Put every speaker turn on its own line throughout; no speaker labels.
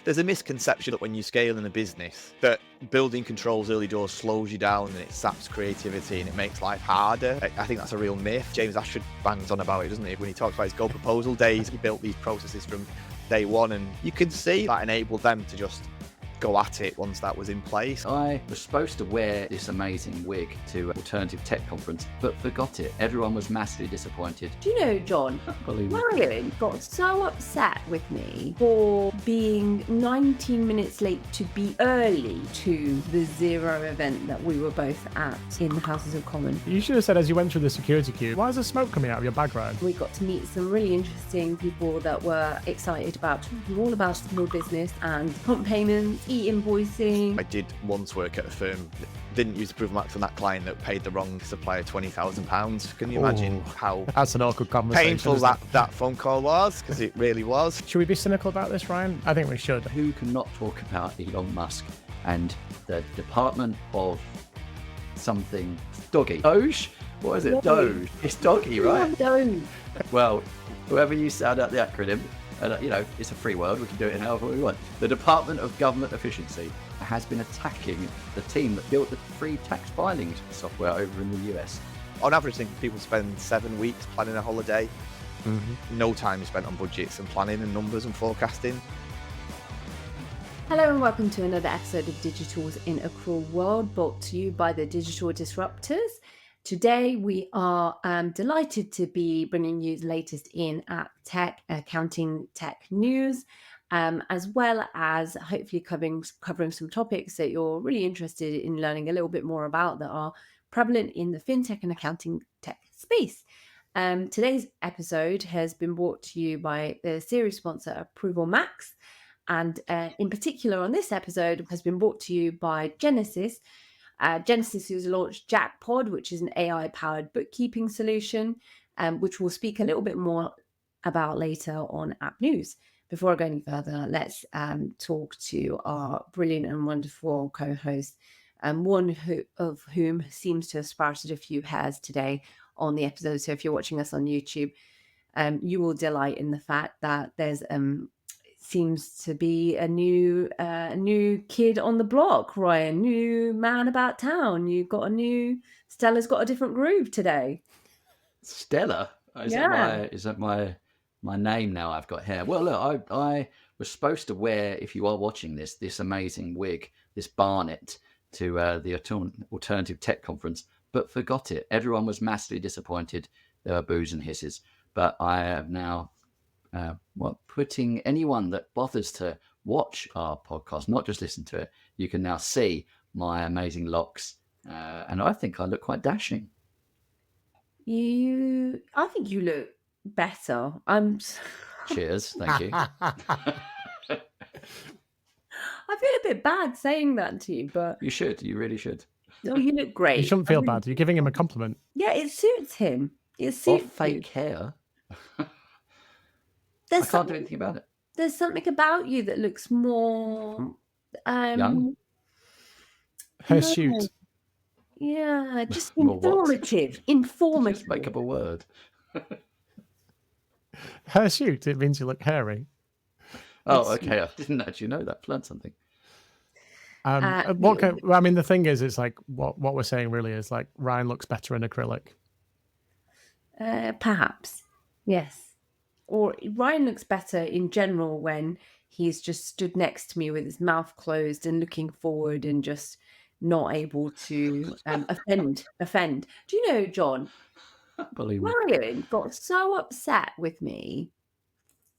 There's a misconception that when you scale in a business, that building controls early doors slows you down and it saps creativity and it makes life harder. I think that's a real myth. James Ashford bangs on about it, doesn't he? When he talks about his Go proposal days, he built these processes from day one, and you can see that enabled them to just go at it once that was in place.
I was supposed to wear this amazing wig to an alternative tech conference, but forgot it. Everyone was massively disappointed.
Do you know, John, Marion got so upset with me for being 19 minutes late to be early to the Xero event that we were both at in the Houses of Commons.
You should have said as you went through the security queue, why is there smoke coming out of your background?
We got to meet some really interesting people that were excited about talking all about small business and prompt payments, e-invoicing.
I did once work at a firm that didn't use ApprovalMax on that client that paid the wrong supplier £20,000. Can you imagine how
That's an awkward conversation.
painful that phone call was? Because it really was.
Should we be cynical about this, Ryan? I think we should.
Who can not talk about Elon Musk and the Department of something doggy? DOGE? What is it? DOGE. It's doggy, right?
DOGE.
Well, whoever you sound out the acronym, and it's a free world, we can do it however we want. The Department of Government Efficiency has been attacking the team that built the free tax filing software over in the US.
On average, I think people spend 7 weeks planning a holiday. No time is spent on budgets and planning and numbers and forecasting.
Hello and welcome to another episode of Digi-Tools in Accrual World, brought to you by the Digital Disruptors. Today we are delighted to be bringing you the latest in tech, accounting tech news, as well as hopefully covering some topics that you're really interested in learning a little bit more about that are prevalent in the fintech and accounting tech space. Today's episode has been brought to you by the series sponsor ApprovalMax, and in particular on this episode has been brought to you by Jenesys. Jenesys has launched Jackpod, which is an AI-powered bookkeeping solution, which we'll speak a little bit more about later on App News. Before I go any further, let's talk to our brilliant and wonderful co-host, one of whom seems to have sprouted a few hairs today on the episode. So if you're watching us on YouTube, you will delight in the fact that there's seems to be a new kid on the block, Ryan. New man about town. Stella's got a different groove today.
Stella? Is that my name now? I've got hair. Well, look, I was supposed to wear, if you are watching this amazing wig, this barnet, to the alternative tech conference, but forgot it. Everyone was massively disappointed. There were boos and hisses. But I have now putting anyone that bothers to watch our podcast, not just listen to it, you can now see my amazing locks, and I think I look quite dashing.
I think you look better.
Cheers, thank you.
I feel a bit bad saying that to you, but
you really should.
No, you look great.
You shouldn't feel bad. You're giving him a compliment.
Yeah, it suits him. It suits
or fake hair.
I
can't do anything about it.
There's something about you that looks more
young.
Her shoot.
Yeah, just informative. Informative.
Just make up a word.
Her shoot. It means you look hairy.
Oh, okay. I didn't actually know that. I've learned something.
The thing is, it's like what we're saying really is like Ryan looks better in acrylic.
Perhaps, yes. Or Ryan looks better in general when he's just stood next to me with his mouth closed and looking forward and just not able to offend. Do you know, John? Marion got so upset with me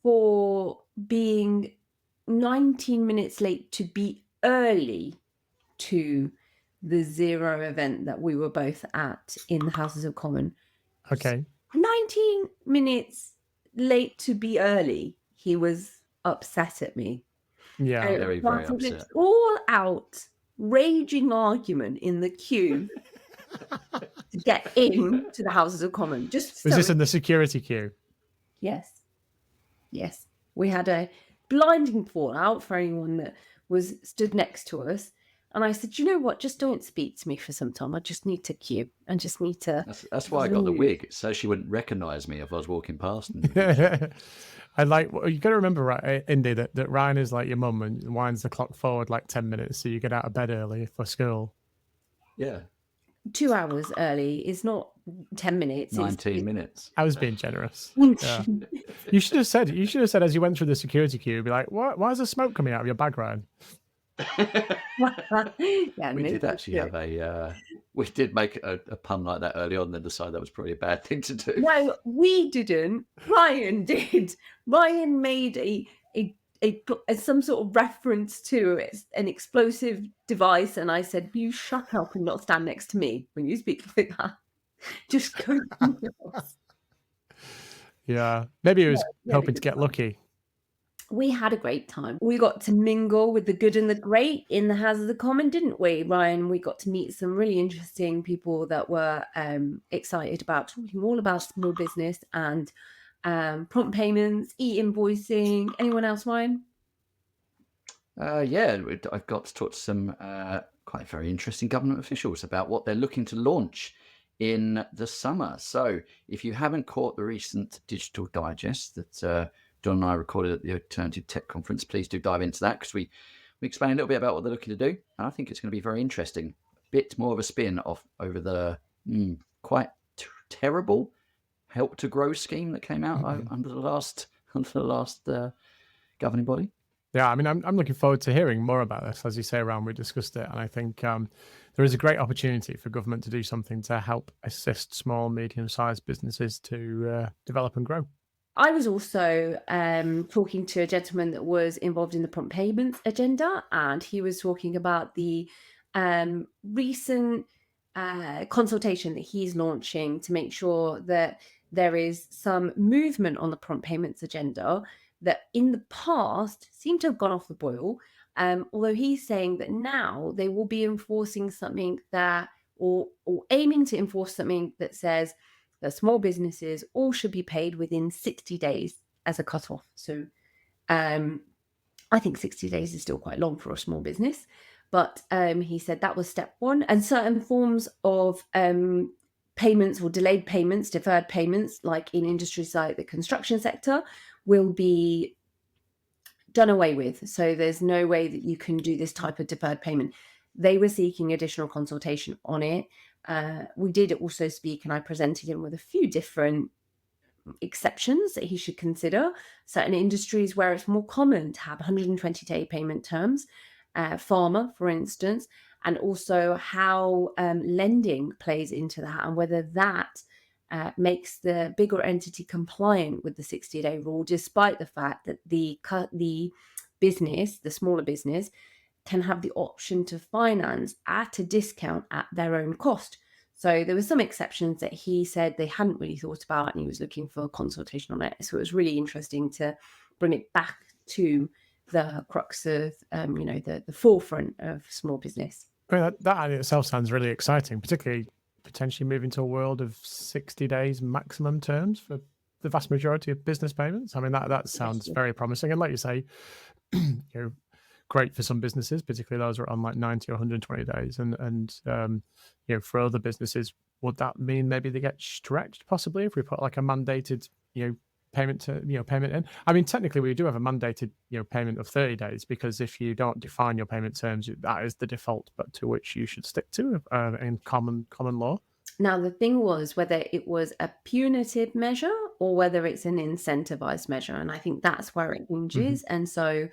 for being 19 minutes late to be early to the Xero event that we were both at in the Houses of Commons.
Okay.
19 minutes late to be early. He was upset at me.
Yeah, very, very upset.
All out raging argument in the queue to get in to the Houses of Commons.
Was this in the security queue?
Yes. We had a blinding fallout for anyone that was stood next to us. And I said, you know what? Just don't speak to me for some time. I just need to queue. I just need to.
That's why I got the wig, so she wouldn't recognise me if I was walking past.
I like, you got to remember, right, Indy, that Ryan is like your mum and winds the clock forward like 10 minutes so you get out of bed early for school.
Yeah.
2 hours early is not 10 minutes.
19 minutes.
I was being generous. Yeah. You should have said as you went through the security queue, be like, why is there smoke coming out of your bag, Ryan?
We did actually have we did make a pun like that early on and then decided that was probably a bad thing to do.
No, we didn't. Ryan did. Ryan made a some sort of reference to an explosive device, and I said, "You shut up and not stand next to me when you speak like that. Just go."
Yeah, maybe he was hoping to get lucky.
We had a great time. We got to mingle with the good and the great in the House of the Common, didn't we, Ryan? We got to meet some really interesting people that were excited about talking all about small business and prompt payments, e-invoicing. Anyone else, Ryan?
Yeah, I got to talk to some quite very interesting government officials about what they're looking to launch in the summer. So if you haven't caught the recent digital digest that John and I recorded at the Alternative Tech Conference, please do dive into that because we explain a little bit about what they're looking to do. And I think it's going to be very interesting. A bit more of a spin off over the quite terrible Help to Grow scheme that came out under the last governing body.
Yeah, I mean, I'm looking forward to hearing more about this. As you say, Ron, we discussed it, and I think there is a great opportunity for government to do something to help assist small, medium-sized businesses to develop and grow.
I was also talking to a gentleman that was involved in the prompt payments agenda, and he was talking about the recent consultation that he's launching to make sure that there is some movement on the prompt payments agenda that in the past seemed to have gone off the boil. Although he's saying that now they will be enforcing something that, or aiming to enforce something that says that small businesses all should be paid within 60 days as a cutoff. So I think 60 days is still quite long for a small business. But he said that was step one. And certain forms of payments or delayed payments, deferred payments, like in industries like the construction sector, will be done away with. So there's no way that you can do this type of deferred payment. They were seeking additional consultation on it. We did also speak, and I presented him with a few different exceptions that he should consider. Certain industries where it's more common to have 120-day payment terms, pharma, for instance, and also how lending plays into that and whether that makes the bigger entity compliant with the 60-day rule, despite the fact that the business, the smaller business, can have the option to finance at a discount at their own cost. So there were some exceptions that he said they hadn't really thought about, and he was looking for consultation on it. So it was really interesting to bring it back to the crux of, the forefront of small business.
I mean, that in itself sounds really exciting, particularly potentially moving to a world of 60 days maximum terms for the vast majority of business payments. I mean, that sounds very promising. And like you say, great for some businesses, particularly those who are on like 90 or 120 days. And for other businesses, would that mean maybe they get stretched possibly if we put like a mandated, payment in? I mean, technically we do have a mandated, payment of 30 days because if you don't define your payment terms, that is the default, but to which you should stick to in common law.
Now, the thing was whether it was a punitive measure or whether it's an incentivized measure. And I think that's where it hinges. Mm-hmm. And so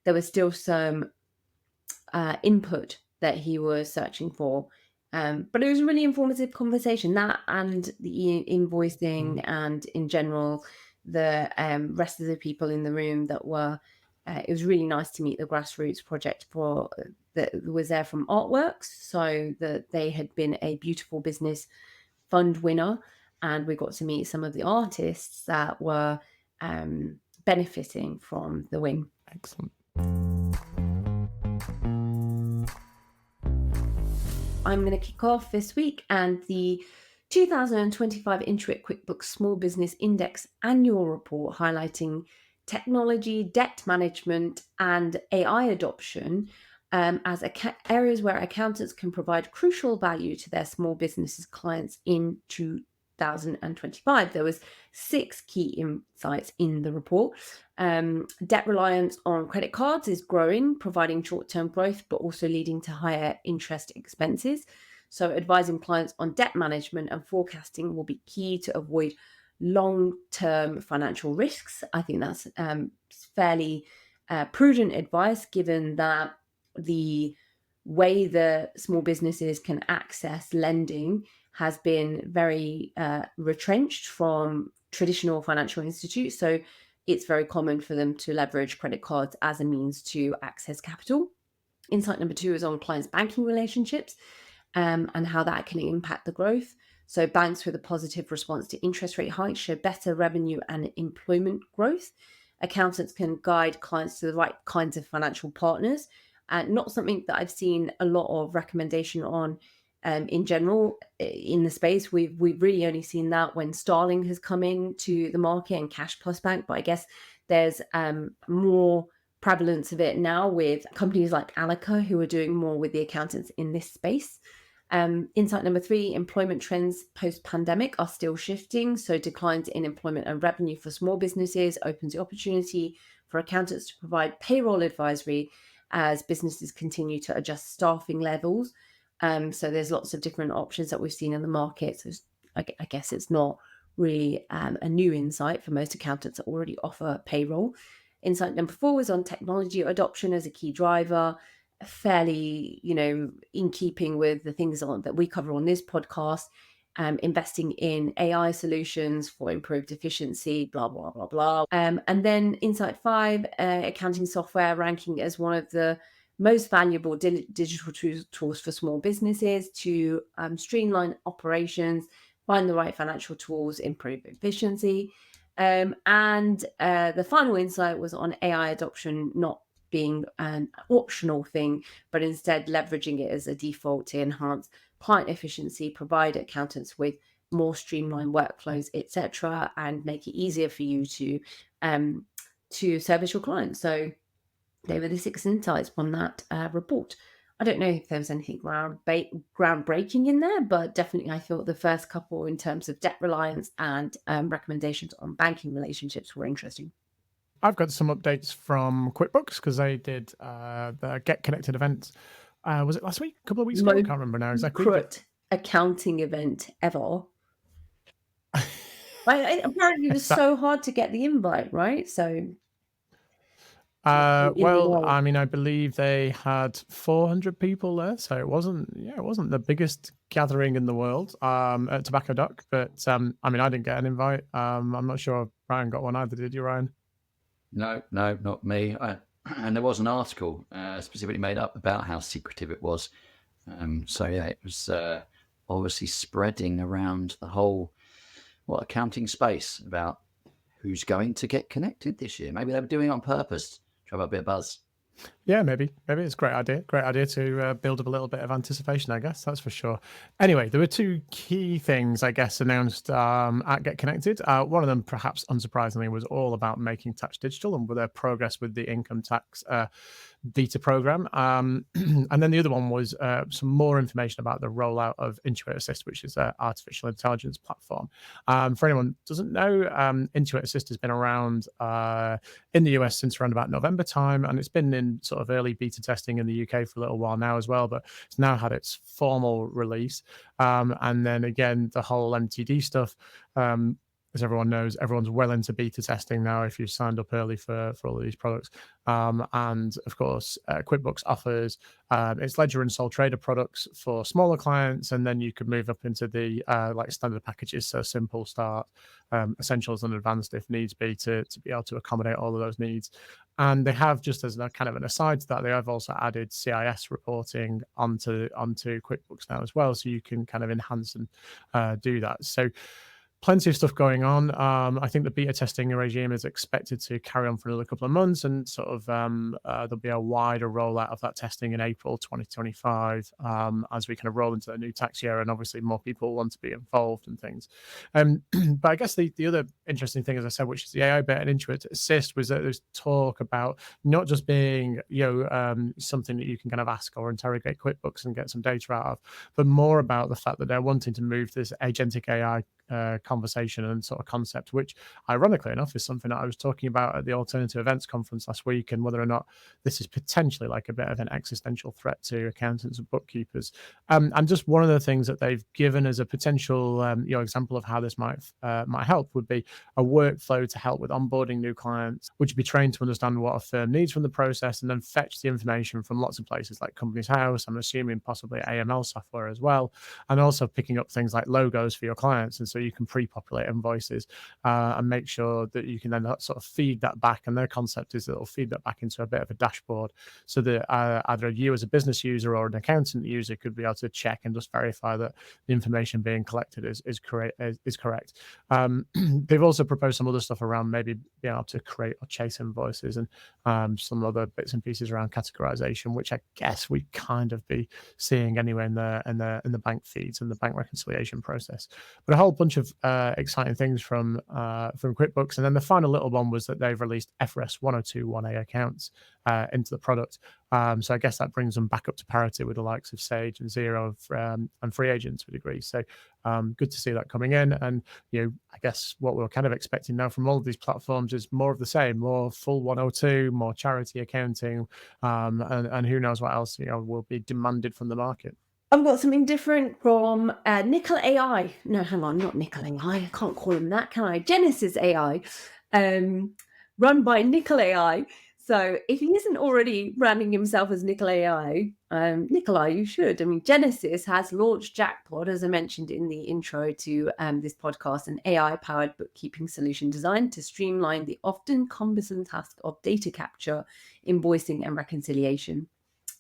there was still some input that he was searching for. But it was a really informative conversation, that and the invoicing and in general, the rest of the people in the room that were, it was really nice to meet the grassroots project that was there from Artworks. So that they had been a Beautiful Business Fund winner. And we got to meet some of the artists that were benefiting from the win.
Excellent.
I'm going to kick off this week, and the 2025 Intuit QuickBooks Small Business Index annual report highlighting technology, debt management, and AI adoption as areas where accountants can provide crucial value to their small businesses clients in 2025. There was 6 key insights in the report. Debt reliance on credit cards is growing, providing short-term growth, but also leading to higher interest expenses. So advising clients on debt management and forecasting will be key to avoid long-term financial risks. I think that's fairly prudent advice, given that the way the small businesses can access lending has been very retrenched from traditional financial institutes. So it's very common for them to leverage credit cards as a means to access capital. Insight number 2 is on clients' banking relationships and how that can impact the growth. So banks with a positive response to interest rate hikes show better revenue and employment growth. Accountants can guide clients to the right kinds of financial partners. Not something that I've seen a lot of recommendation on in general in the space. We've really only seen that when Starling has come into the market and Cash Plus Bank, but I guess there's more prevalence of it now with companies like Alica, who are doing more with the accountants in this space. Insight number 3, employment trends post-pandemic are still shifting. So declines in employment and revenue for small businesses opens the opportunity for accountants to provide payroll advisory as businesses continue to adjust staffing levels. So there's lots of different options that we've seen in the market. So I guess it's not really a new insight for most accountants that already offer payroll. Insight number 4 is on technology adoption as a key driver, fairly, in keeping with the things that we cover on this podcast, investing in AI solutions for improved efficiency, blah, blah, blah, blah. And then Insight 5, accounting software ranking as one of the most valuable digital tools for small businesses to streamline operations, find the right financial tools, improve efficiency. And the final insight was on AI adoption not being an optional thing, but instead leveraging it as a default to enhance client efficiency, provide accountants with more streamlined workflows, etc., and make it easier for you to service your clients. So they were the 6 insights from that report. I don't know if there was anything groundbreaking in there, but definitely I thought the first couple in terms of debt reliance and recommendations on banking relationships were interesting.
I've got some updates from QuickBooks because they did the Get Connected event. Was it last week? A couple of weeks ago? I can't remember now exactly.
Accounting event ever. Apparently it was so hard to get the invite, right? So
well, I mean, I believe they had 400 people there, so it wasn't the biggest gathering in the world at Tobacco Dock, but I mean, I didn't get an invite. I'm not sure Ryan got one either. Did you, Ryan?
No, not me. And there was an article specifically made up about how secretive it was. So yeah, it was obviously spreading around the whole accounting space about who's going to get connected this year. Maybe they were doing it on purpose to have a bit of buzz.
Yeah, maybe it's a great idea to build up a little bit of anticipation, I guess, that's for sure. Anyway, there were 2 key things, I guess, announced at Get Connected. One of them, perhaps unsurprisingly, was all about making tax digital and with their progress with the income tax beta program. And then the other one was some more information about the rollout of Intuit Assist, which is an artificial intelligence platform. For anyone who doesn't know, Intuit Assist has been around in the US since around about November time, and it's been in sort of early beta testing in the UK for a little while now as well, but it's now had its formal release. And then again, the whole MTD stuff, as everyone knows, everyone's well into beta testing now if you signed up early for all of these products. And of course, QuickBooks offers its ledger and sole trader products for smaller clients, and then you could move up into the like standard packages, so simple, start, essentials, and advanced if needs be to be able to accommodate all of those needs. And they have, just as a kind of an aside to that, they have also added CIS reporting onto QuickBooks now as well, so you can kind of enhance and do that. So plenty of stuff going on. I think the beta testing regime is expected to carry on for another couple of months, and sort of there'll be a wider rollout of that testing in April 2025 as we kind of roll into the new tax year, and obviously more people want to be involved and things. But I guess the other interesting thing, as I said, which is the AI bit and Intuit Assist, was that there's talk about not just being something that you can kind of ask or interrogate QuickBooks and get some data out of, but more about the fact that they're wanting to move this agentic AI conversation and sort of concept, which ironically enough is something that I was talking about at the Alternative Events Conference last week, and whether or not this is potentially like a bit of an existential threat to accountants and bookkeepers. And just one of the things that they've given as a potential example of how this might help would be a workflow to help with onboarding new clients, which would be trained to understand what a firm needs from the process and then fetch the information from lots of places like Companies House, I'm assuming possibly AML software as well, and also picking up things like logos for your clients. And so you can pre-populate invoices and make sure that you can then sort of feed that back. And their concept is that it'll feed that back into a bit of a dashboard, so that either you as a business user or an accountant user could be able to check and just verify that the information being collected is correct. They've also proposed some other stuff around maybe being able to create or chase invoices, and some other bits and pieces around categorization, which I guess we kind of be seeing anyway in the bank feeds and the bank reconciliation process. But a whole bunch of exciting things from QuickBooks. And then the final little one was that they've released FRS 102 1A accounts into the product. So I guess that brings them back up to parity with the likes of Sage and Xero and Free Agent to a degree. So good to see that coming in. And I guess what we're kind of expecting now from all of these platforms is more of the same, more full 102, more charity accounting, and who knows what else will be demanded from the market.
I've got something different from Nickel AI. No, hang on, not Nickel AI. I can't call him that, can I? Jenesys AI, run by Nickel AI. So if he isn't already branding himself as Nickel AI, Nikolai, you should. I mean, Jenesys has launched Jackpod, as I mentioned in the intro to this podcast, an AI-powered bookkeeping solution designed to streamline the often cumbersome task of data capture, invoicing, and reconciliation.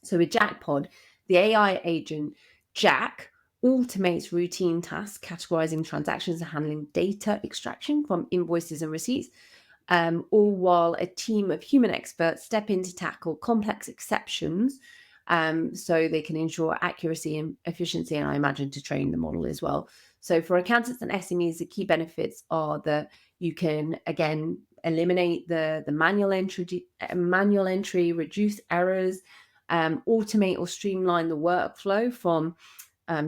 So with Jackpod, the AI agent, Jack, automates routine tasks, categorizing transactions and handling data extraction from invoices and receipts, all while a team of human experts step in to tackle complex exceptions so they can ensure accuracy and efficiency, and I imagine to train the model as well. So for accountants and SMEs, the key benefits are that you can, again, eliminate the manual entry, reduce errors, automate or streamline the workflow from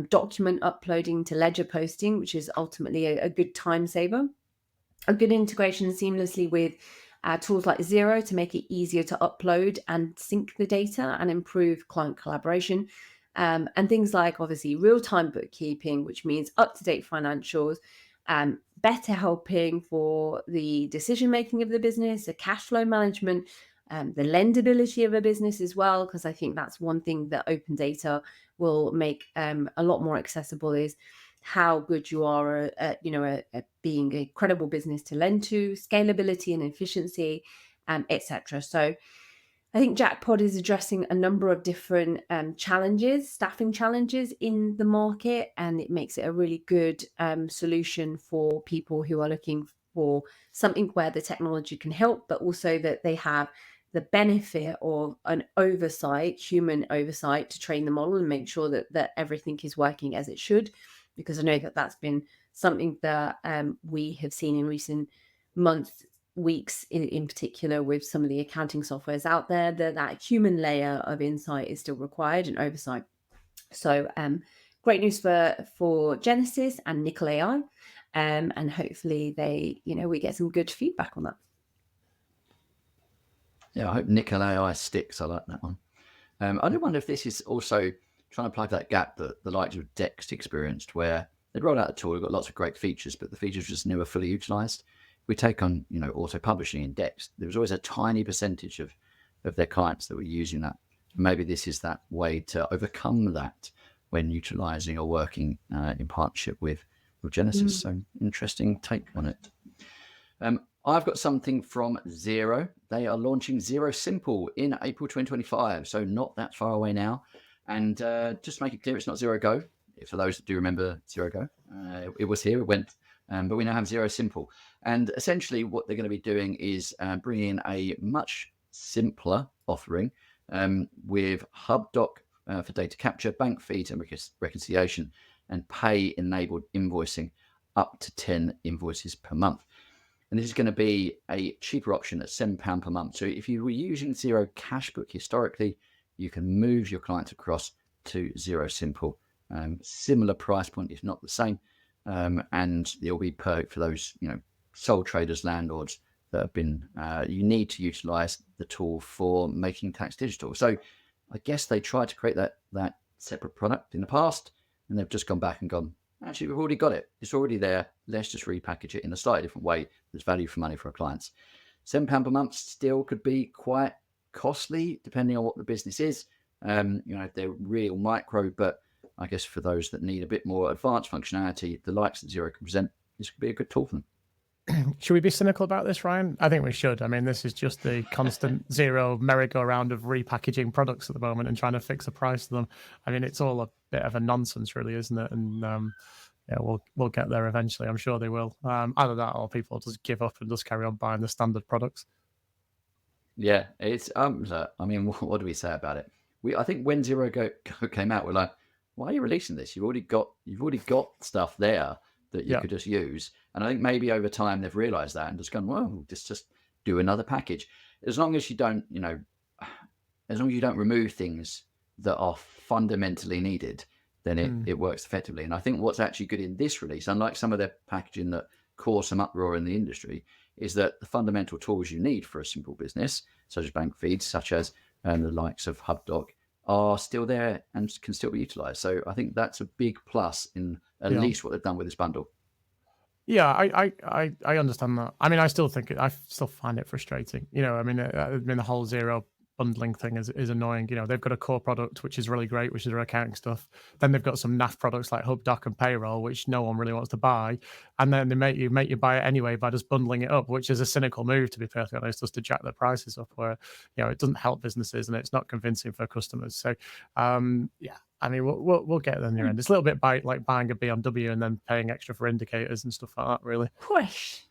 document uploading to ledger posting, which is ultimately a good time saver. A good integration seamlessly with tools like Xero to make it easier to upload and sync the data and improve client collaboration. And things like, obviously, real-time bookkeeping, which means up-to-date financials, better helping for the decision-making of the business, the cash flow management, the lendability of a business as well, because I think that's one thing that open data will make a lot more accessible, is how good you are at being a credible business to lend to, scalability and efficiency, etc. So I think Jackpod is addressing a number of different staffing challenges in the market, and it makes it a really good solution for people who are looking for something where the technology can help, but also that they have the benefit of an human oversight to train the model and make sure that everything is working as it should. Because I know that that's been something that we have seen in recent months, weeks in particular, with some of the accounting softwares out there, that human layer of insight is still required and oversight. So great news for Jenesys and Nickel AI, and hopefully we get some good feedback on that.
Yeah, I hope Nickel AI sticks. I like that one. I do wonder if this is also trying to plug that gap that the likes of Dext experienced, where they'd rolled out a tool, got lots of great features, but the features just never fully utilized. We take on, auto publishing in Dext. There was always a tiny percentage of their clients that were using that. Maybe this is that way to overcome that when utilizing or working in partnership with Jenesys. So interesting take on it. I've got something from Xero. They are launching Xero Simple in April 2025, so not that far away now. And just to make it clear, it's not Xero Go. For those that do remember Xero Go, it was here. It went but we now have Xero Simple. And essentially what they're going to be doing is bringing a much simpler offering with HubDoc for data capture, bank feeds and reconciliation, and pay-enabled invoicing up to 10 invoices per month. And this is going to be a cheaper option at £7 per month. So if you were using Xero Cashbook historically, you can move your clients across to Xero Simple. Similar price point, if not the same. And it'll be perfect for those, sole traders, landlords that have been, you need to utilize the tool for making tax digital. So I guess they tried to create that separate product in the past, and they've just gone back and gone, actually, we've already got it. It's already there. Let's just repackage it in a slightly different way. There's value for money for our clients. £7 per month still could be quite costly, depending on what the business is. If they're real micro, but I guess for those that need a bit more advanced functionality, the likes that Xero can present, this could be a good tool for them.
Should we be cynical about this, Ryan? I think we should. I mean, this is just the constant Xero merry-go-round of repackaging products at the moment and trying to fix the price of them. I mean, it's all a bit of a nonsense, really, isn't it? And we'll get there eventually. I'm sure they will. Either that, or people just give up and just carry on buying the standard products.
Yeah, it's I mean, what do we say about it? I think when Xero came out, we're like, why are you releasing this? You've already got stuff there that you could just use. And I think maybe over time they've realized that and just gone, well, just do another package. As long as you don't, remove things that are fundamentally needed, then it works effectively. And I think what's actually good in this release, unlike some of their packaging that caused some uproar in the industry, is that the fundamental tools you need for a simple business, such as bank feeds, such as the likes of HubDoc, are still there and can still be utilized. So I think that's a big plus in at least what they've done with this bundle.
Yeah, I understand that. I mean, I still find it frustrating. The whole Xero bundling thing is annoying. They've got a core product, which is really great, which is their accounting stuff. Then they've got some naff products like HubDoc and Payroll, which no one really wants to buy. And then they make you buy it anyway by just bundling it up, which is a cynical move, to be perfectly honest, just to jack their prices up where, it doesn't help businesses and it's not convincing for customers. So, I mean, we'll get there in the end. It's a little bit like buying a BMW and then paying extra for indicators and stuff like that, really.
Push.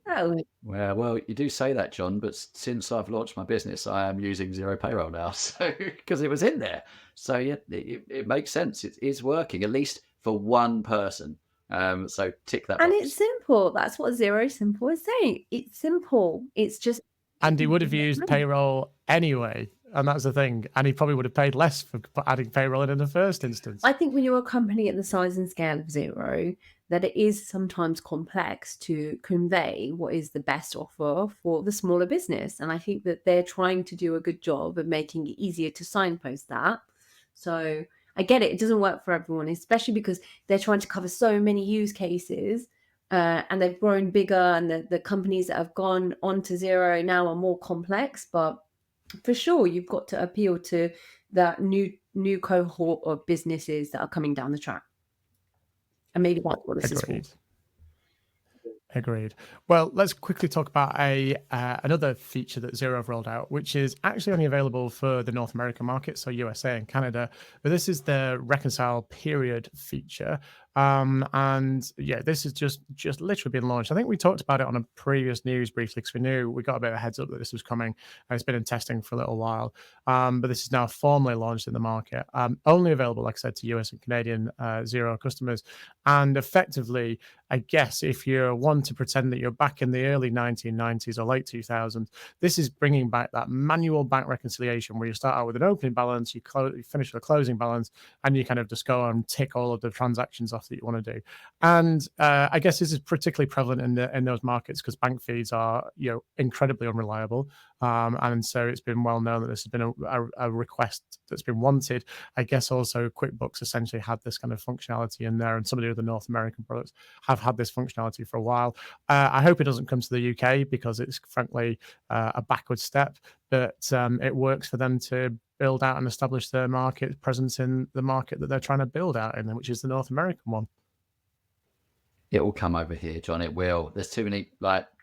Oh.
Well, you do say that, John, but since I've launched my business, I am using Xero Payroll now, so because it was in there. So yeah, it makes sense. It is working, at least for one person. So tick that box.
And it's simple. That's what Xero Simple is saying. It's simple. It's just.
And he would have used Payroll anyway. And that's the thing. And he probably would have paid less for adding Payroll in the first instance.
I think when you're a company at the size and scale of Xero, that it is sometimes complex to convey what is the best offer for the smaller business. And I think that they're trying to do a good job of making it easier to signpost that. So I get it. It doesn't work for everyone, especially because they're trying to cover so many use cases. And they've grown bigger, and the companies that have gone onto Xero now are more complex. But for sure, you've got to appeal to that new cohort of businesses that are coming down the track. And maybe that's what this is for.
Agreed. Well, let's quickly talk about another feature that Xero have rolled out, which is actually only available for the North American market, so USA and Canada. But this is the Reconcile period feature. And yeah, this has just literally been launched. I think we talked about it on a previous news briefly because we knew we got a bit of a heads up that this was coming. And it's been in testing for a little while. But this is now formally launched in the market. Only available, like I said, to US and Canadian Xero customers. And effectively, I guess if you want to pretend that you're back in the early 1990s or late 2000s, this is bringing back that manual bank reconciliation where you start out with an opening balance, you finish with a closing balance, and you kind of just go and tick all of the transactions off that you want to do. And I guess this is particularly prevalent in those markets because bank feeds are incredibly unreliable. And so it's been well known that this has been a request that's been wanted. I guess also QuickBooks essentially had this kind of functionality in there, and some of the other North American products have had this functionality for a while. I hope it doesn't come to the UK because it's frankly a backward step, but it works for them to build out and establish their market presence in the market that they're trying to build out in, which is the North American one.
It will come over here, John. It will. There's too many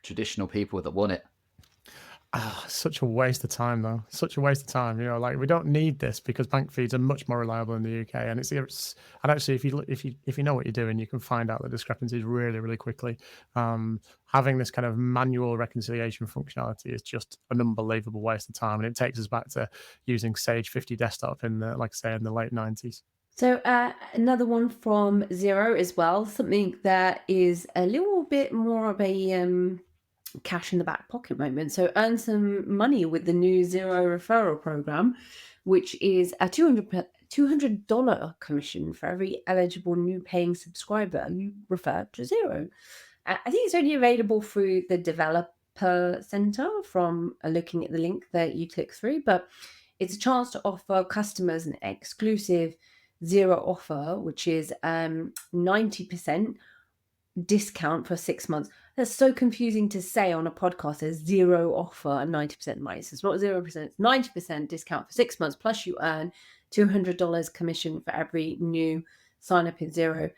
traditional people that want it.
Such a waste of time, though. Such a waste of time. Like we don't need this because bank feeds are much more reliable in the UK, and it's and actually, if you know what you're doing, you can find out the discrepancies really, really quickly. Having this kind of manual reconciliation functionality is just an unbelievable waste of time, and it takes us back to using Sage 50 desktop in the, like I say, in the late 90s.
So another one from Xero as well, something that is a little bit more of a cash in the back pocket moment. So earn some money with the new Xero referral program, which is a $200 commission for every eligible new paying subscriber you refer to Xero. I think it's only available through the developer center from looking at the link that you click through, but it's a chance to offer customers an exclusive Xero offer, which is 90% discount for 6 months. That's so confusing to say on a podcast. There's Xero offer and 90% minus. It's not 0%, it's 90% discount for 6 months, plus you earn $200 commission for every new sign up in Xero.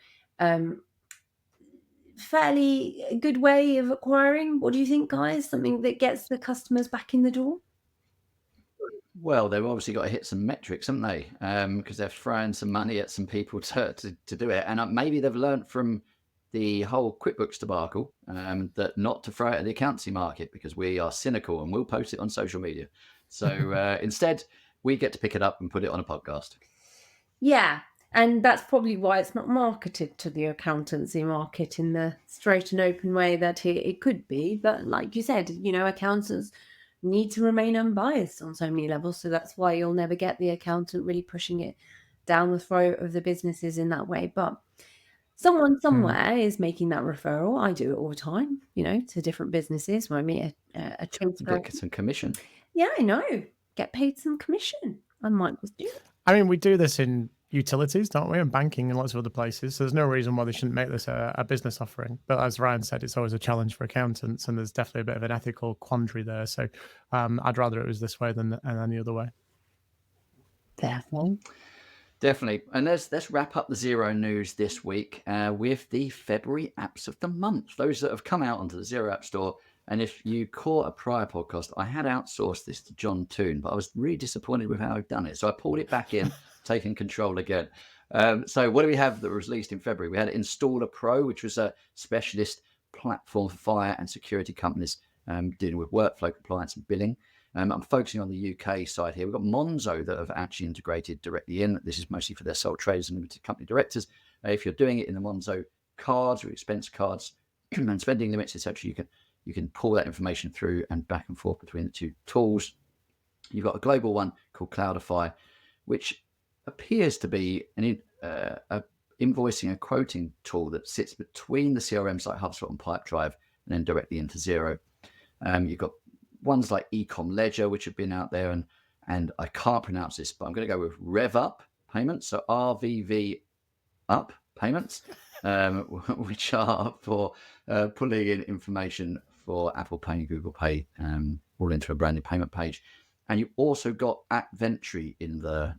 Fairly a good way of acquiring. What do you think, guys? Something that gets the customers back in the door?
Well, they've obviously got to hit some metrics, haven't they? Because they're throwing some money at some people to do it. And maybe they've learned from the whole QuickBooks debacle that not to throw it at the accountancy market, because we are cynical and we'll post it on social media. So instead, we get to pick it up and put it on a podcast.
Yeah. And that's probably why it's not marketed to the accountancy market in the straight and open way that it could be. But like you said, accountants need to remain unbiased on so many levels. So that's why you'll never get the accountant really pushing it down the throat of the businesses in that way. But someone somewhere is making that referral. I do it all the time, to different businesses when I meet a tradesperson.
Get some commission.
Yeah, I know. Get paid some commission. I might do it.
I mean, we do this in utilities, don't we, and banking and lots of other places. So there's no reason why they shouldn't make this a business offering. But as Ryan said, it's always a challenge for accountants, and there's definitely a bit of an ethical quandary there. So I'd rather it was this way than any other way.
Definitely. And let's wrap up the Xero news this week with the February apps of the month, those that have come out onto the Xero App Store. And if you caught a prior podcast, I had outsourced this to John Toon, but I was really disappointed with how I've done it. So I pulled it back in, taking control again. So what do we have that was released in February? We had Installer Pro, which was a specialist platform for fire and security companies dealing with workflow compliance and billing. I'm focusing on the UK side here. We've got Monzo that have actually integrated directly in. This is mostly for their sole traders and limited company directors. If you're doing it in the Monzo cards or expense cards and spending limits, etc., you can pull that information through and back and forth between the two tools. You've got a global one called Cloudify, which appears to be an invoicing and quoting tool that sits between the CRMs like HubSpot and Pipedrive and then directly into Xero. You've got ones like Ecom Ledger, which have been out there, and I can't pronounce this, but I'm going to go with RevUp payments, so RVV up payments, which are for pulling in information for Apple Pay and Google Pay all into a brand new payment page. And you also got Appventry in the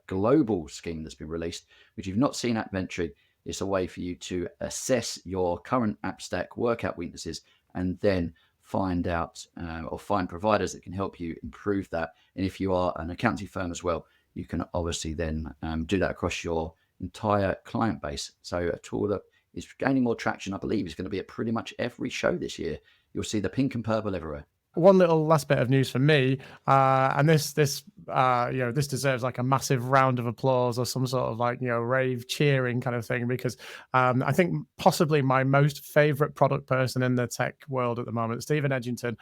global scheme that's been released, which you've not seen Appventry. It's a way for you to assess your current app stack, work out weaknesses, and then find out or find providers that can help you improve that. And if you are an accounting firm as well, you can obviously then do that across your entire client base. So a tool that is gaining more traction, I believe, is going to be at pretty much every show this year. You'll see the pink and purple everywhere.
One little last bit of news for me, and this deserves like a massive round of applause or some sort of rave cheering kind of thing, because I think possibly my most favorite product person in the tech world at the moment, Stephen Edgington,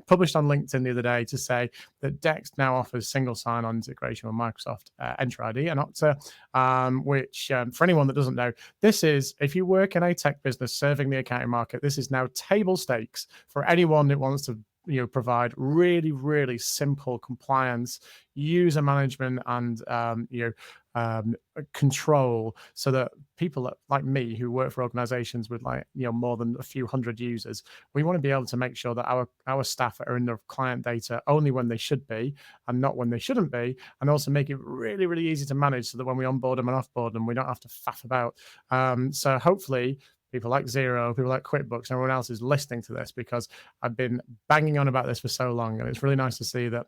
published on LinkedIn the other day to say that Dext now offers single sign-on integration with Microsoft Entra ID and Okta, which for anyone that doesn't know, this is, if you work in a tech business serving the accounting market, this is now table stakes for anyone that wants to provide really, really simple compliance, user management, and control, so that people like me who work for organizations with more than a few hundred users, we want to be able to make sure that our staff are in their client data only when they should be and not when they shouldn't be, and also make it really, really easy to manage so that when we onboard them and offboard them, we don't have to faff about. So hopefully people like Xero, people like QuickBooks, everyone else is listening to this, because I've been banging on about this for so long, and it's really nice to see that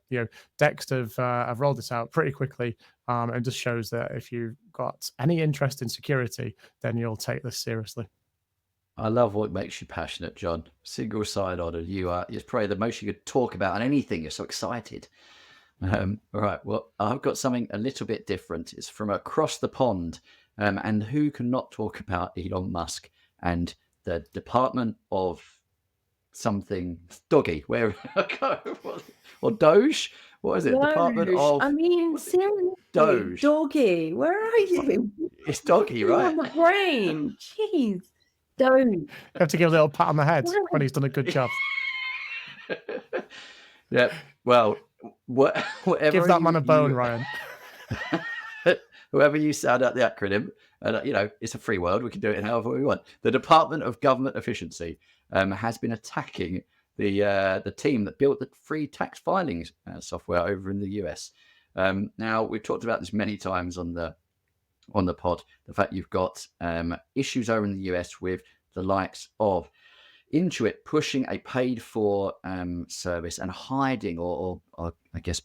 Dext have rolled this out pretty quickly, and just shows that if you've got any interest in security, then you'll take this seriously.
I love what makes you passionate, John. Single sign-on, it's probably the most you could talk about on anything. You're so excited. All right, well, I've got something a little bit different. It's from across the pond, and who can not talk about Elon Musk and the Department of something, DOGE, where or DOGE? What is it?
Doge.
Department of...
I mean, seriously,
DOGE.
Doggy, where are you?
It's DOGE, right?
On my brain, jeez, Doge.
You have to give a little pat on the head when he's done a good job.
Yeah, well, whatever.
Give that man a bone, Ryan.
Whoever you sound out the acronym, and it's a free world. We can do it however we want. The Department of Government Efficiency has been attacking the team that built the free tax filings software over in the US. Now, we've talked about this many times on the pod. The fact you've got issues over in the US with the likes of Intuit pushing a paid-for service and hiding or I guess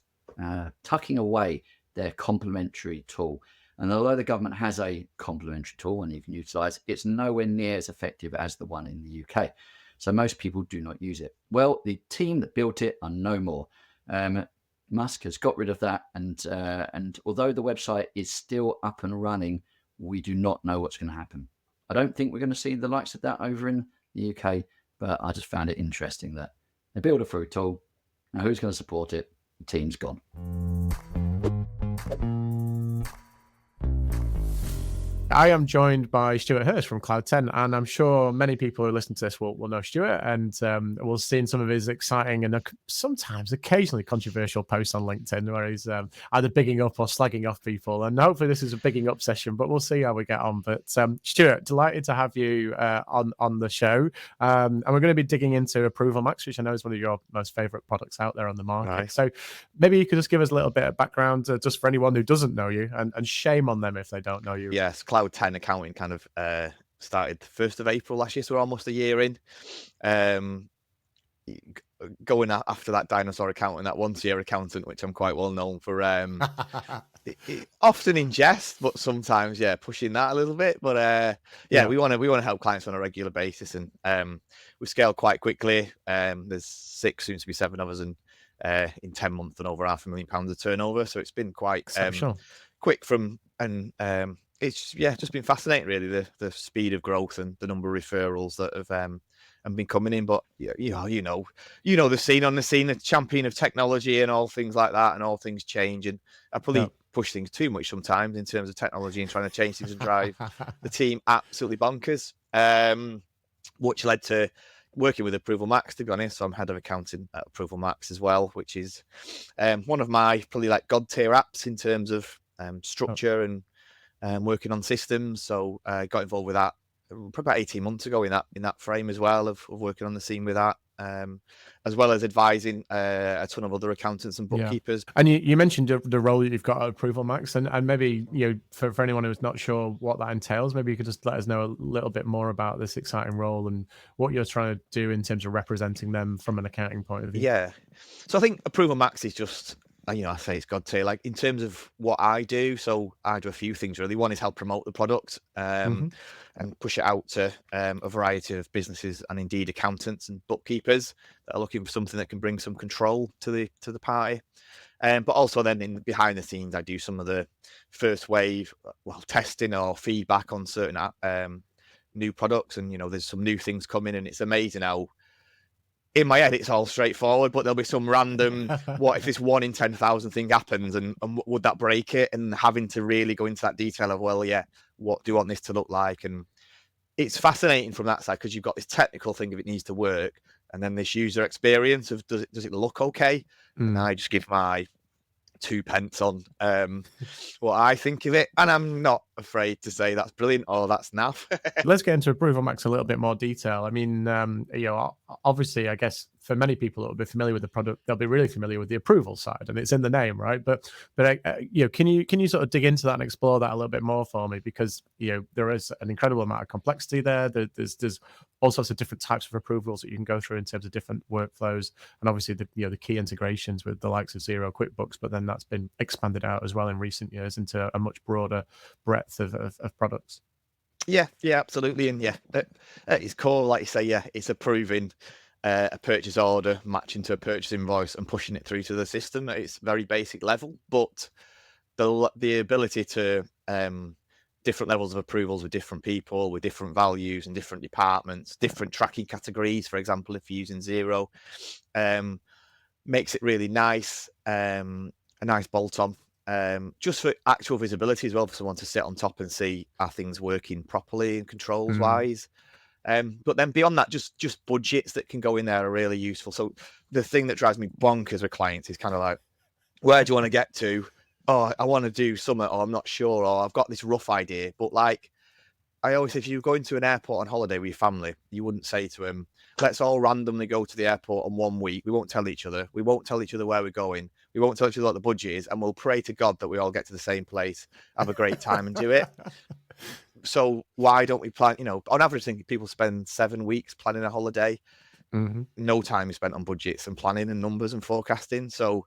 tucking away their complementary tool. And although the government has a complementary tool and you can utilize, it's nowhere near as effective as the one in the UK. So most people do not use it. Well, the team that built it are no more. Musk has got rid of that, and although the website is still up and running, we do not know what's going to happen. I don't think we're going to see the likes of that over in the UK, but I just found it interesting that they build a free tool. Now, who's going to support it? The team's gone.
I am joined by Stuart Hurst from Cloud 10, and I'm sure many people who listen to this will know Stuart, and we'll see some of his exciting and sometimes occasionally controversial posts on LinkedIn where he's either bigging up or slagging off people. And hopefully this is a bigging up session, but we'll see how we get on. But Stuart, delighted to have you on the show. And we're going to be digging into ApprovalMax, which I know is one of your most favorite products out there on the market. Right. So maybe you could just give us a little bit of background just for anyone who doesn't know you, and shame on them if they don't know you.
Yes, Cloud 10 accounting kind of started the 1st of April last year, so we're almost a year in. Going after that dinosaur accountant, that once-a-year accountant, which I'm quite well known for, often in jest, but sometimes, pushing that a little bit. But we want to help clients on a regular basis, and we scaled quite quickly. There's 6, soon to be 7 of us, and in 10 months and over £500,000 of turnover. So it's been quite quick it's just been fascinating, really, the speed of growth and the number of referrals that have been coming in. But you know the scene, the champion of technology and all things like that, and all things change. And I probably push things too much sometimes in terms of technology and trying to change things and drive the team absolutely bonkers, which led to working with ApprovalMax, to be honest. So I'm head of accounting at ApprovalMax as well, which is one of my probably like god tier apps in terms of structure and working on systems. So I got involved with that probably about 18 months ago in that frame as well, of working on the scene with that, as well as advising a ton of other accountants and bookkeepers.
And you mentioned the role that you've got at ApprovalMax, and maybe for anyone who's not sure what that entails, maybe you could just let us know a little bit more about this exciting role and what you're trying to do in terms of representing them from an accounting point of view.
Yeah, so I think ApprovalMax is just, I say it's God tier. Like in terms of what I do, so I do a few things really. One is help promote the product and push it out to a variety of businesses and indeed accountants and bookkeepers that are looking for something that can bring some control to the party. But also then behind the scenes, I do some of the first wave testing or feedback on certain new products, and there's some new things coming, and it's amazing how, in my head, it's all straightforward, but there'll be some random, what if this 1 in 10,000 thing happens, and would that break it? And having to really go into that detail of, what do you want this to look like? And it's fascinating from that side, because you've got this technical thing of it needs to work, and then this user experience of does it look okay? And I just give my 2 pence on what I think of it. And I'm not afraid to say that's brilliant or that's naff.
Let's get into ApprovalMax a little bit more detail. I mean, obviously, I guess for many people that will be familiar with the product, they'll be really familiar with the approval side, and it's in the name, right? But can you sort of dig into that and explore that a little bit more for me? Because there is an incredible amount of complexity there. There's all sorts of different types of approvals that you can go through in terms of different workflows, and obviously the key integrations with the likes of Xero, QuickBooks. But then that's been expanded out as well in recent years into a much broader breadth of products.
Yeah, absolutely. And at its core, like you say, it's approving a purchase order, matching to a purchase invoice and pushing it through to the system at its very basic level. But the ability to different levels of approvals with different people, with different values and different departments, different tracking categories, for example, if you're using Xero, makes it really nice, a nice bolt-on. Just for actual visibility as well, for someone to sit on top and see are things working properly and controls wise. But then beyond that, just budgets that can go in there are really useful. So the thing that drives me bonkers with clients is kind of like, where do you want to get to? Oh, I want to do something, or I'm not sure, or I've got this rough idea. But like I always say, if you go into an airport on holiday with your family, you wouldn't say to them, let's all randomly go to the airport on 1 week. We won't tell each other. We won't tell each other where we're going. We won't tell each other what the budget is. And we'll pray to God that we all get to the same place, have a great time and do it. So why don't we plan, on average, I think people spend 7 weeks planning a holiday. No time is spent on budgets and planning and numbers and forecasting. So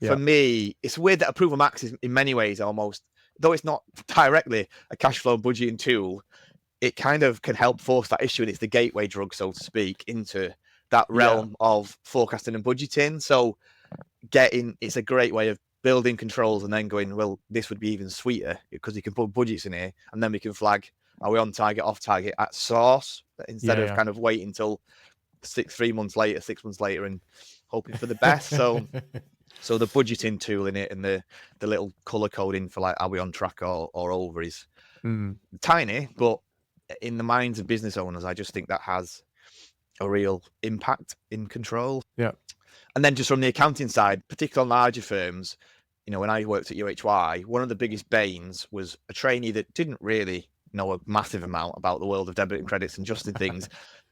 for me, it's weird that ApprovalMax is in many ways almost, though it's not directly a cash flow budgeting tool, it kind of can help force that issue, and it's the gateway drug, so to speak, into that realm of forecasting and budgeting. So it's a great way of building controls and then going, well, this would be even sweeter because you can put budgets in here and then we can flag, are we on target, off target at source, instead of kind of waiting until 6 months later and hoping for the best. So the budgeting tool in it and the little color coding for like, are we on track or over is tiny, but in the minds of business owners, I just think that has a real impact in control.
Yeah.
And then just from the accounting side, particularly on larger firms, when I worked at UHY, one of the biggest banes was a trainee that didn't really know a massive amount about the world of debit and credits and adjusting things,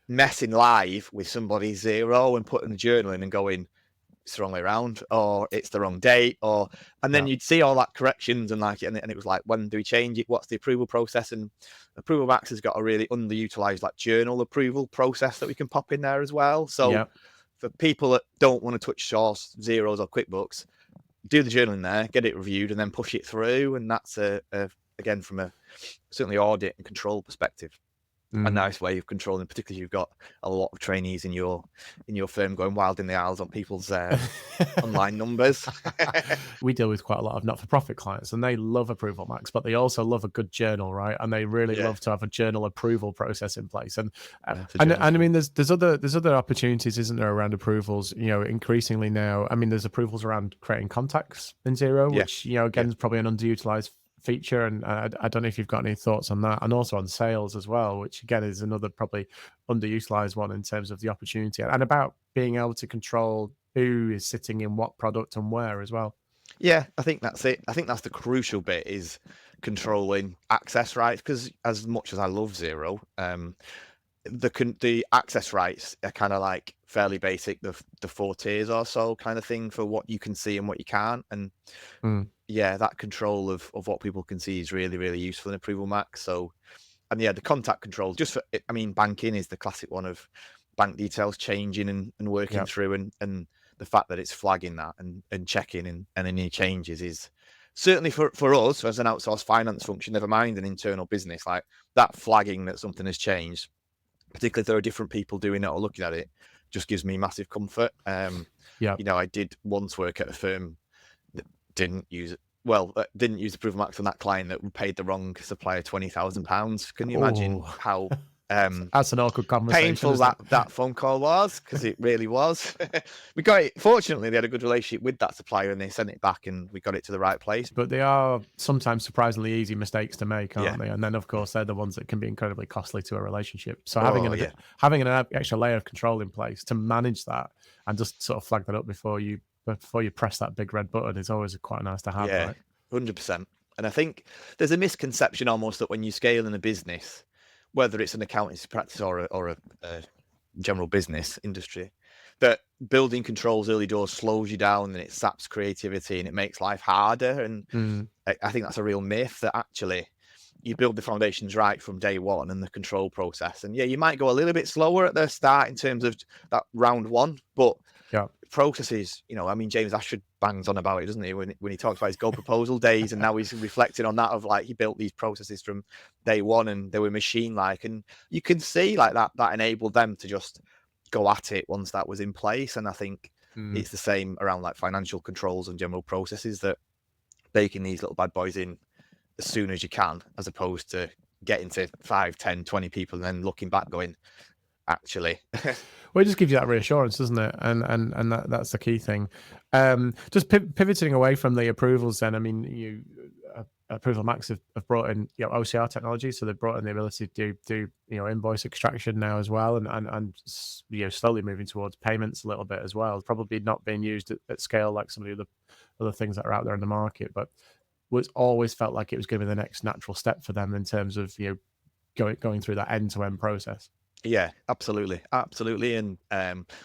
messing live with somebody's Xero and putting a journal in and going, it's the wrong way around, or it's the wrong date, and then you'd see all that corrections and it was like, when do we change it? What's the approval process? And ApprovalMax has got a really underutilized journal approval process that we can pop in there as well. So for people that don't want to touch source, Xeros or QuickBooks, do the journal in there, get it reviewed, and then push it through. And that's again, from a certainly audit and control perspective, a nice way of controlling, particularly if you've got a lot of trainees in your firm going wild in the aisles on people's online numbers.
We deal with quite a lot of not-for-profit clients, and they love ApprovalMax, but they also love a good journal, right? And they really love to have a journal approval process in place. And I mean, there's other opportunities, isn't there, around approvals? Increasingly now. I mean, there's approvals around creating contacts in Xero, which again is probably an underutilized feature, and I don't know if you've got any thoughts on that, and also on sales as well, which again is another probably underutilized one in terms of the opportunity, and about being able to control who is sitting in what product and where as well.
I think that's it. I think that's the crucial bit, is controlling access rights, because as much as I love Xero, the access rights are kind of like fairly basic, the 4 tiers or so kind of thing for what you can see and what you can't. And that control of what people can see is really, really useful in ApprovalMax. So, and the contact control, just for, I mean, banking is the classic one of bank details changing and working through, and the fact that it's flagging that and checking and any changes is certainly for us as an outsourced finance function, never mind an internal business, like that flagging that something has changed, particularly if there are different people doing it or looking at it, just gives me massive comfort. I did once work at a firm that didn't use ApprovalMax on that client that paid the wrong supplier £20,000. Can you imagine how
that's an awkward conversation,
painful that phone call was? Because it really was. We got it. Fortunately, they had a good relationship with that supplier and they sent it back and we got it to the right place.
But they are sometimes surprisingly easy mistakes to make, aren't they? And then of course they're the ones that can be incredibly costly to a relationship. So having an extra layer of control in place to manage that and just sort of flag that up before you press that big red button is always quite nice to have.
Yeah, right? 100%. And I think there's a misconception almost that when you scale in a business, whether it's an accountancy practice or a general business industry, that building controls early doors slows you down and it saps creativity and it makes life harder. And I think that's a real myth, that actually you build the foundations right from day one and the control process. And yeah, you might go a little bit slower at the start in terms of that round one, but processes, I mean, James Ashford bangs on about it, doesn't he, when he talks about his Go proposal days, and now he's reflecting on that of like he built these processes from day one and they were machine-like, and you can see like that enabled them to just go at it once that was in place. And I think it's the same around like financial controls and general processes, that baking these little bad boys in as soon as you can, as opposed to getting to 5, 10, 20 people and then looking back going, actually.
Well, it just gives you that reassurance, doesn't it? And that's the key thing. Just pivoting away from the approvals, then, I mean, ApprovalMax have brought in OCR technology, so they've brought in the ability to do invoice extraction now as well, and slowly moving towards payments a little bit as well. Probably not being used at scale like some of the other things that are out there in the market, but was always felt like it was going to be the next natural step for them in terms of going through that end-to-end process.
Yeah, absolutely. And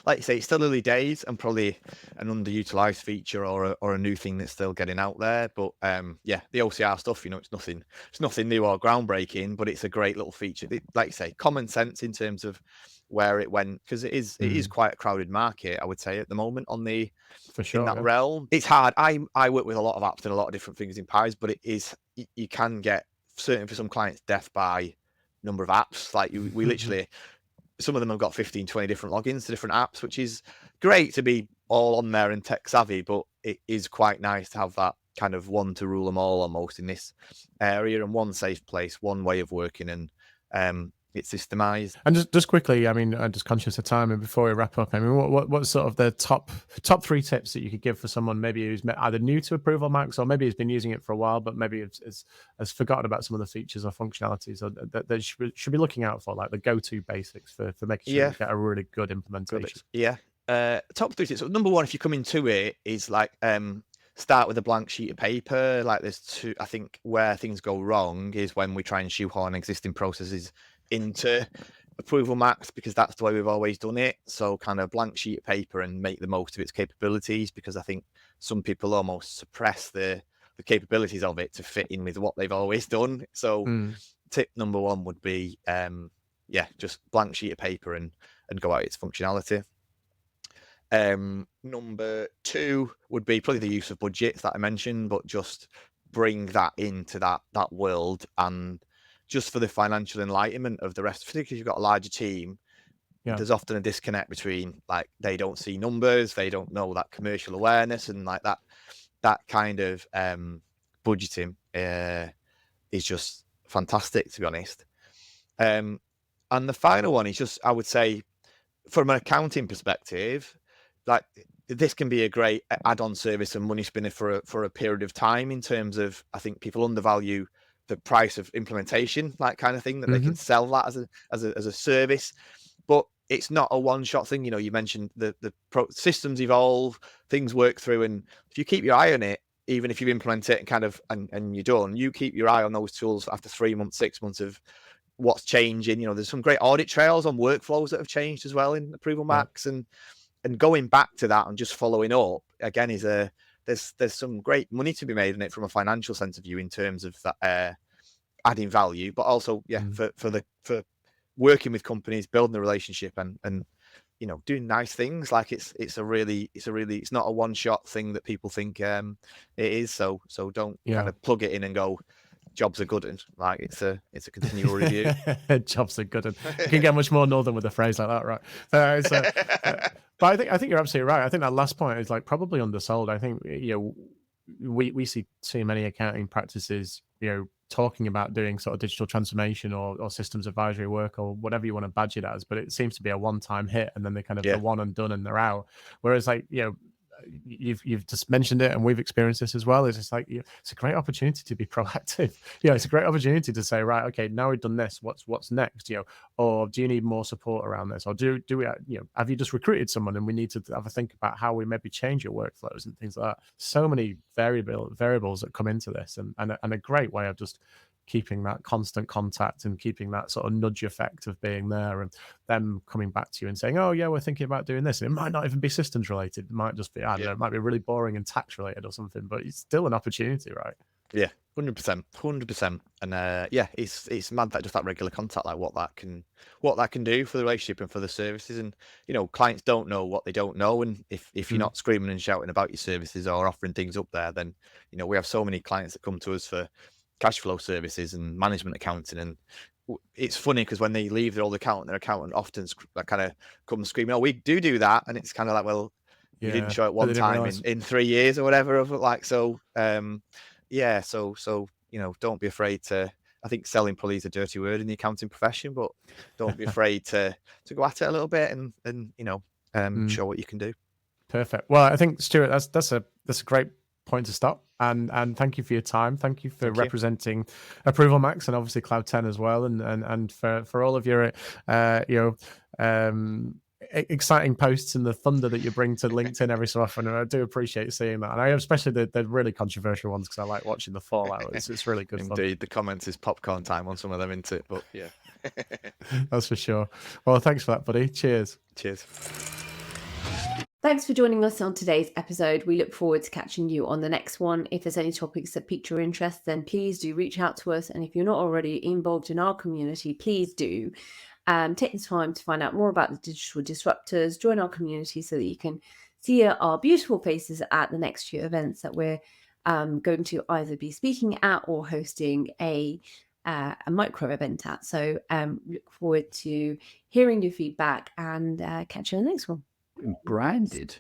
like you say, it's still early days and probably an underutilized feature or a new thing that's still getting out there. But the OCR stuff, it's nothing new or groundbreaking, but it's a great little feature. Like you say, common sense in terms of where it went, because it is quite a crowded market, I would say, at the moment in that realm. It's hard. I work with a lot of apps and a lot of different things in pies, but you can get, certainly for some clients, death by number of apps. Like we literally, some of them have got 15, 20 different logins to different apps, which is great to be all on there and tech savvy, but it is quite nice to have that kind of one to rule them all almost in this area, and one safe place, one way of working, and it's systemized.
And just quickly, I mean, I'm just conscious of time, and before we wrap up, I mean, what's sort of the top 3 tips that you could give for someone maybe who's either new to ApprovalMax, or maybe has been using it for a while, but maybe has forgotten about some of the features or functionalities that should be looking out for, like the go-to basics for making sure you get a really good implementation?
Top 3 tips. So number 1, if you come into it, is like start with a blank sheet of paper. Like there's 2, I think, where things go wrong is when we try and shoehorn existing processes into ApprovalMax, because that's the way we've always done it. So kind of blank sheet of paper and make the most of its capabilities, because I think some people almost suppress the capabilities of it to fit in with what they've always done. So tip number 1 would be just blank sheet of paper and go at its functionality. Number 2 would be probably the use of budgets that I mentioned, but just bring that into that world, and just for the financial enlightenment of the rest, particularly if you've got a larger team, there's often a disconnect between, like, they don't see numbers, they don't know that commercial awareness, and like that kind of budgeting is just fantastic, to be honest. And the final one is just, I would say, from an accounting perspective, like this can be a great add-on service and money spinner for a period of time, in terms of, I think people undervalue the price of implementation, that kind of thing, that they can sell that as a service, but it's not a one-shot thing. You mentioned the systems evolve, things work through, and if you keep your eye on it, even if you implement it and kind of and you're done, you keep your eye on those tools after 3 months, 6 months of what's changing. There's some great audit trails on workflows that have changed as well in ApprovalMax, and going back to that and just following up again is there's some great money to be made in it from a financial sense of view, in terms of that adding value, but also for working with companies, building the relationship, and doing nice things. Like it's not a one shot thing that people think it is. So don't kind of plug it in and go, jobs are good, and like it's a continual review.
Jobs are good, and you can get much more northern with a phrase like that, right? But I think you're absolutely right. I think that last point is like probably undersold. I think we see too many accounting practices talking about doing sort of digital transformation or systems advisory work or whatever you want to badge it as, but it seems to be a one-time hit, and then they kind of the one and done and they're out. Whereas like you've just mentioned it, and we've experienced this as well. Is it's like it's a great opportunity to be proactive. It's a great opportunity to say, right, okay, now we've done this, what's next? Or do you need more support around this? Or do we have you just recruited someone and we need to have a think about how we maybe change your workflows and things like that? So many variables that come into this, and a great way of just keeping that constant contact and keeping that sort of nudge effect of being there, and them coming back to you and saying, oh yeah, we're thinking about doing this. And it might not even be systems related. It might just be, I don't know, it might be really boring and tax related or something, but it's still an opportunity, right?
Yeah, 100%. And it's mad that just that regular contact, like what that can do for the relationship and for the services. And clients don't know what they don't know, and if you're not screaming and shouting about your services or offering things up there, then we have so many clients that come to us for cash flow services and management accounting. And it's funny because when they leave their old accountant, their accountant often kind of comes screaming, oh, we do that. And it's kind of like, well, you didn't show it one time in 3 years or whatever of like, so don't be afraid to, I think selling probably is a dirty word in the accounting profession, but don't be afraid to go at it a little bit and show what you can do.
Perfect. Well, I think, Stuart, that's a great point to stop, and thank you for your time. Thank you for representing ApprovalMax and obviously Cloud 10 as well, and for all of your exciting posts and the thunder that you bring to LinkedIn every so often. And I do appreciate seeing that, and I especially the really controversial ones, because I like watching the fallout. It's really good.
Indeed, the comments is popcorn time on some of them, isn't it? But yeah.
That's for sure. Well, thanks for that, buddy. Cheers.
Thanks for joining us on today's episode. We look forward to catching you on the next one. If there's any topics that piqued your interest, then please do reach out to us. And if you're not already involved in our community, please do take the time to find out more about the digital disruptors, join our community so that you can see our beautiful faces at the next few events that we're going to either be speaking at or hosting a micro event at. So look forward to hearing your feedback, and catch you on the next one.
Branded.